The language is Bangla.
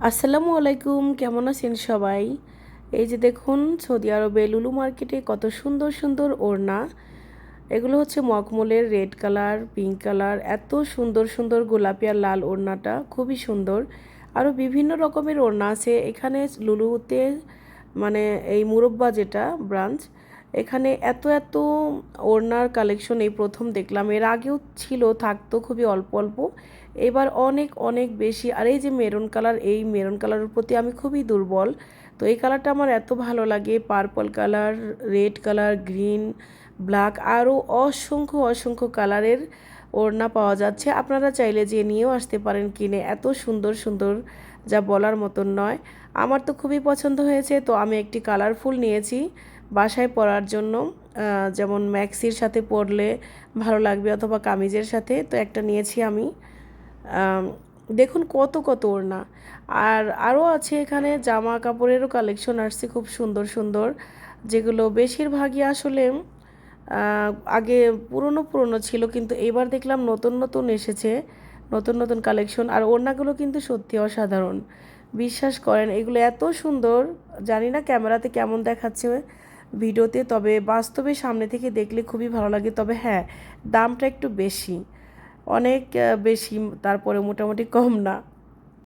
আসসালামু আলাইকুম, কেমন আছেন সবাই? এই যে দেখুন, সৌদি আরবে লুলু মার্কেটে কত সুন্দর সুন্দর ওড়না। এগুলো হচ্ছে মখমলের রেড কালার, পিঙ্ক কালার, এত সুন্দর সুন্দর গোলাপি আর লাল ওড়নাটা খুবই সুন্দর। আরও বিভিন্ন রকমের ওড়না আছে এখানে লুলুতে, মানে এই মুরব্বা যেটা ব্রাঞ্চ, এখানে এত এত ওড়নার কালেকশন এই প্রথম দেখলাম। এর আগেও ছিল, থাকতো খুবই অল্প অল্প, এবার অনেক অনেক বেশি। আর এই যে মেরুন কালার, এই মেরুন কালারের প্রতি আমি খুবই দুর্বল, তো এই কালারটা আমার এত ভালো লাগে। Purple colour, red colour, green, black, আরও অসংখ্য অসংখ্য কালারের ওড়না পাওয়া যাচ্ছে। আপনারা চাইলে যে নিয়েও আসতে পারেন কিনে, এত সুন্দর সুন্দর যা বলার মতন নয়। আমার তো খুবই পছন্দ হয়েছে, তো আমি একটি কালারফুল নিয়েছি বাসায় পরার জন্য। যেমন ম্যাক্সির সাথে পরলে ভালো লাগবে অথবা কামিজের সাথে, তো একটা নিয়েছি আমি। আম, দেখুন কত কত ওড়না। আর আরও আছে এখানে জামা কাপড়েরও কালেকশন আসছে খুব সুন্দর সুন্দর, যেগুলো বেশিরভাগই আসলে আগে পুরনো পুরনো ছিল, কিন্তু এবার দেখলাম নতুন নতুন এসেছে, নতুন নতুন কালেকশন। আর ওড়নাগুলো কিন্তু সত্যি অসাধারণ, বিশ্বাস করেন এগুলো এত সুন্দর। জানি না ক্যামেরাতে কেমন দেখাচ্ছে ভিডিওতে, তবে বাস্তবে সামনে থেকে দেখলে খুবই ভালো লাগে। তবে হ্যাঁ, দামটা একটু বেশি, অনেক বেশি, তারপরে মোটামুটি কম না।